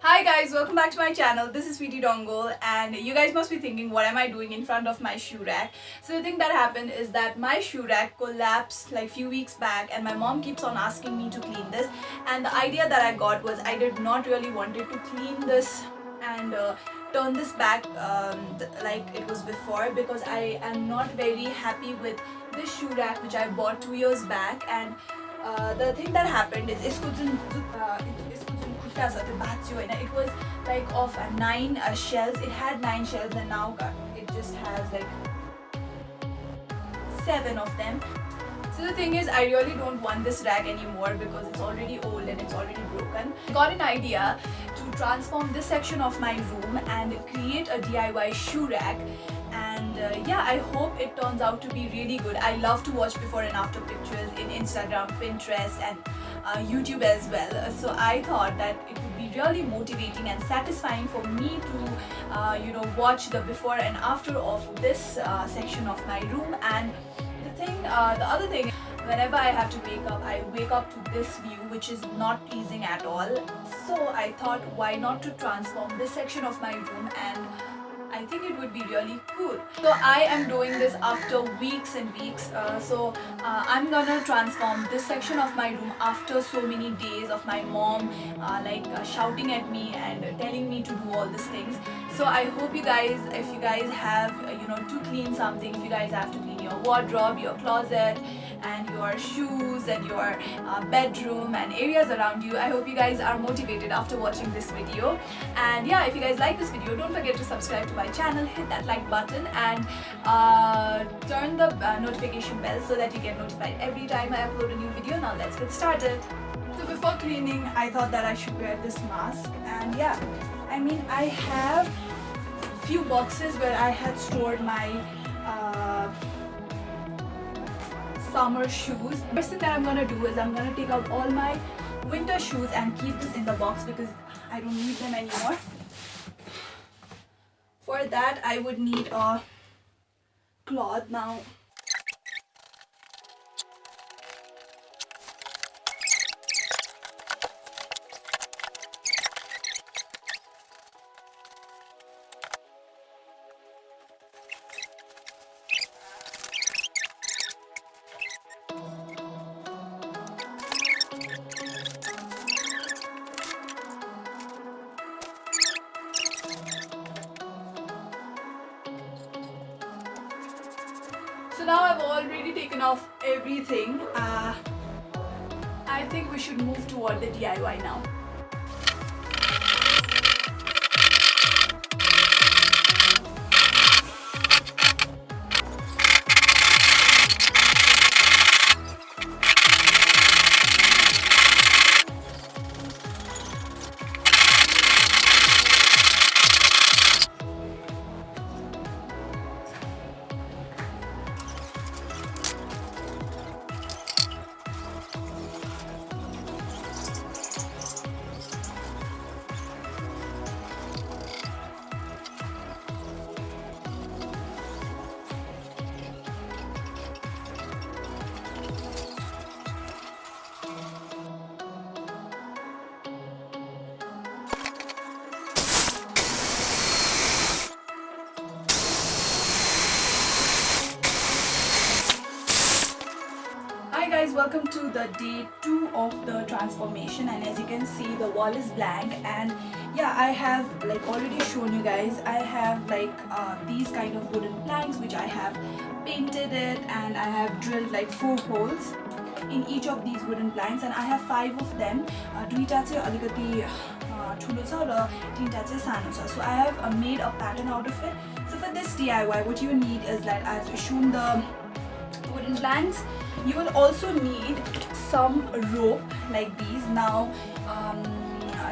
Hi guys, welcome back to my channel. This is Sweetie Dongol and you guys must be thinking what am I doing in front of my shoe rack. So the thing that happened is that my shoe rack collapsed like few weeks back and my mom keeps on asking me to clean this, and the idea that I got was I did not really wanted to clean this and turn this back like it was before, because I am not very happy with this shoe rack which I bought 2 years back. And the thing that happened is it was like of 9 shelves. It had 9 shelves and now it just has like 7 of them. So the thing is, I really don't want this rack anymore because it's already old and it's already broken. I got an idea to transform this section of my room and create a DIY shoe rack. And yeah, I hope it turns out to be really good. I love to watch before and after pictures in Instagram, Pinterest and YouTube as well. So I thought that it would be really motivating and satisfying for me to watch the before and after of this section of my room. And the other thing, whenever I have to I wake up to this view, which is not pleasing at all. So I thought, why not to transform this section of my room, and I think it would be really cool. So I am doing this after weeks and weeks. I'm gonna transform this section of my room after so many days of my mom shouting at me and telling me to do all these things. So I hope you guys, if you guys have to clean something, if you guys have to clean your wardrobe, your closet and your shoes and your bedroom and areas around you, I hope you guys are motivated after watching this video. And yeah, if you guys like this video, don't forget to subscribe to my channel, hit that like button and turn the notification bell so that you get notified every time I upload a new video. Now let's get started. So before cleaning, I thought that I should wear this mask. And yeah, I mean, I have few boxes where I had stored my summer shoes. First thing that I'm gonna do is I'm gonna take out all my winter shoes and keep this in the box because I don't need them anymore. For that I would need a cloth. Now now I've already taken off everything. I think we should move toward the DIY now. Hi guys, welcome to the day 2 of the transformation, and as you can see the wall is blank. And yeah, I have already shown you guys, I have these kind of wooden planks which I have painted it, and I have drilled 4 holes in each of these wooden planks, and I have 5 of them. Duita चाहिँ अलिकति ठुलो छ र तीनटा चाहिँ सानो छ. So I have made a pattern out of it. So for this DIY, what you need is that I've shown the wooden planks. You will also need some rope like these. Now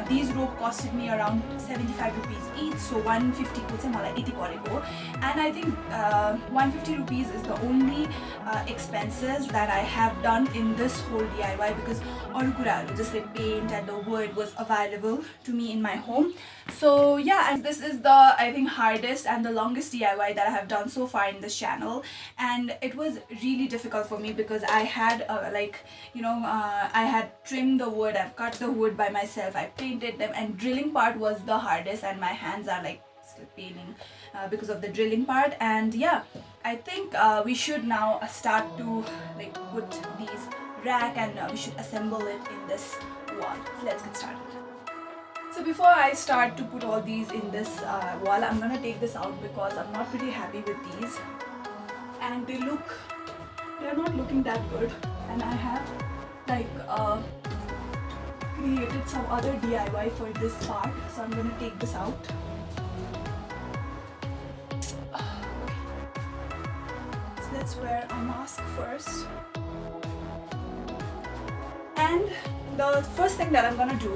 these rope costed me around 75 rupees each, so 150 ko चाहिँ मलाई यति परेको. And I think 150 rupees is the only expenses that I have done in this whole DIY, because अरु कुराहरु जस्तै paint and the wood was available to me in my home. So yeah, and this is the I think hardest and the longest DIY that I have done so far in this channel, and it was really difficult for me because I had I had trimmed the wood, I've cut the wood by myself, I painted painted them, and drilling part was the hardest, and my hands are like still paining because of the drilling part. And yeah, I think we should now start to like put these rack, and we should assemble it in this wall. So let's get started. So before I start to put all these in this wall, I'm gonna take this out because I'm not pretty happy with these, and they're not looking that good, and I have like created some other DIY for this part, so I'm gonna take this out. So let's wear a mask first. And the first thing that I'm gonna do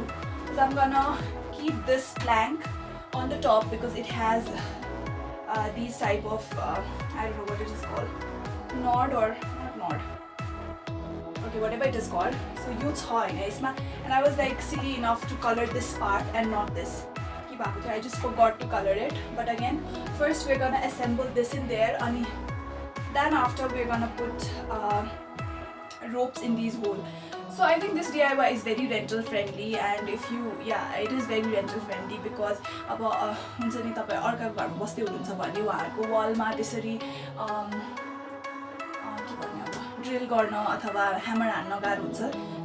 is I'm gonna keep this plank on the top because it has these type of I don't know what it is called, nod or not nod, okay, whatever it is called. So you saw and I was like silly enough to color this part and not this. I just forgot to color it. But again, first we're gonna assemble this in there, and then after we're gonna put ropes in these holes. So I think this DIY is very rental friendly, and if you, yeah, it is very rental friendly because अब हुन्छ नि तपाईं अर्काको घरमा बस्दै हुनुहुन्छ भने उहाँहरुको वलमा त्यसरी के भन्ने अब ड्रिल गर्न अथवा ह्यामर हान्न गाह्रो हुन्छ.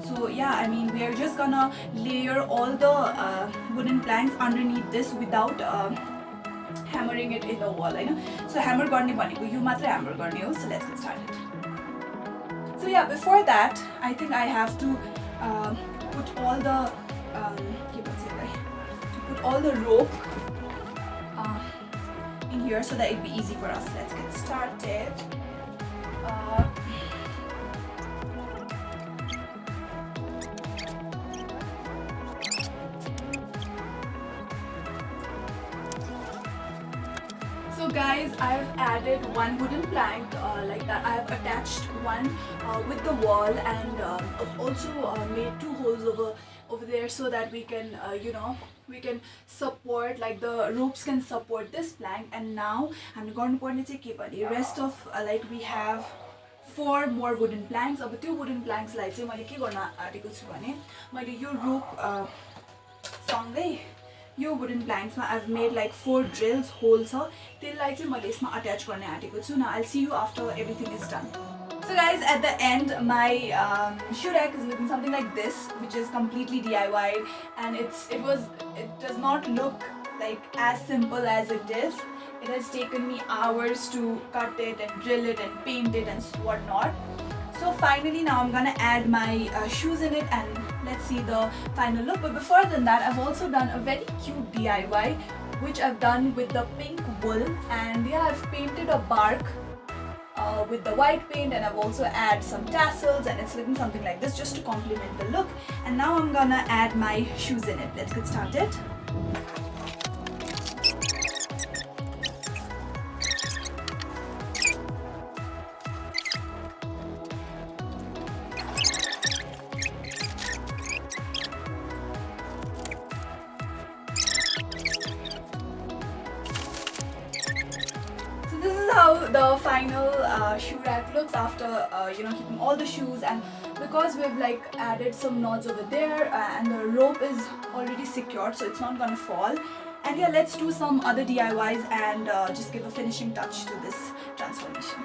So yeah, I mean we are just gonna layer all the wooden planks underneath this without hammering it in the wall, Hahn. So hammer गर्ने भनेको यो मात्र hammer गर्ने हो. So let's get started. So yeah, before that, I think I have to put all the rope in here so that it'd be easy for us. Let's get started. So guys, I've added one wooden plank like that. I have attached one with the wall, and I've also made two holes over there so that we can we can support, like the ropes can support this plank. And now I'm going to keep the rest of like we have 4 more wooden planks. अब त्यो wooden planks लाई चाहिँ मैले के गर्न आँटेको छु भने मैले यो rope सँगै यो wooden planks मा I've made like 4 drills holes छ, त्यसलाई चाहिँ मैले यसमा attach गर्ने आँटेको छु. Now I'll see you after everything is done. So guys, at the end my shoe rack is looking something like this, which is completely DIY, and it does not look like as simple as it is. It has taken me hours to cut it and drill it and paint it and whatnot. So finally now I'm gonna add my shoes in it, and let's see the final look. But before that, I've also done a very cute DIY which I've done with the pink wool, and yeah, I've painted a bark with the white paint, and I've also added some tassels, and it's looking something like this just to complement the look. And now I'm gonna add my shoes in it. Let's get started. How the final shoe rack looks after keeping all the shoes, and because we've like added some knots over there and the rope is already secured, so it's not gonna fall. And yeah, let's do some other DIYs and just give a finishing touch to this transformation.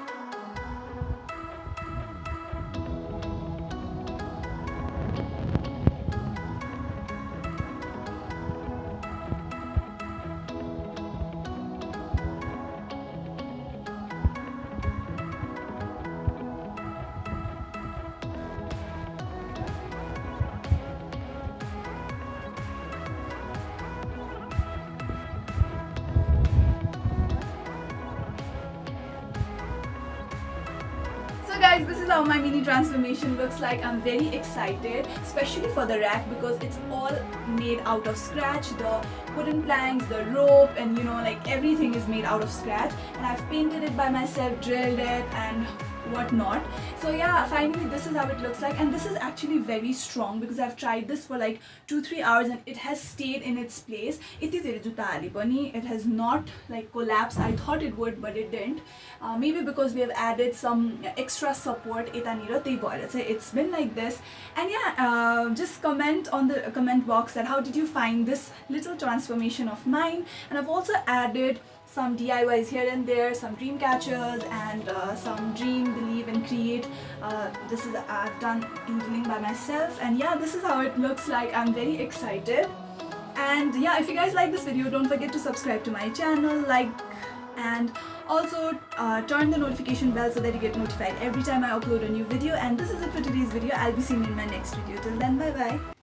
So guys, this is how my mini transformation looks like. I'm very excited, especially for the rack, because it's all made out of scratch. The wooden planks, the rope, and like everything is made out of scratch. And I've painted it by myself, drilled it, and whatnot. So yeah, finally this is how it looks like, and this is actually very strong because I've tried this for like 2-3 hours and it has stayed in its place. It has not like collapsed. I thought it would, but it didn't. Maybe because we have added some extra support. It's been like this. And yeah, just comment on the comment box that how did you find this little transformation of mine. And I've also added some DIYs here and there, some dream catchers and some dream, believe and create. This is I've done doodling by myself, and yeah, this is how it looks like. I'm very excited. And yeah, if you guys like this video, don't forget to subscribe to my channel, like, and also turn the notification bell so that you get notified every time I upload a new video. And this is it for today's video. I'll be seeing you in my next video. Till then, bye bye.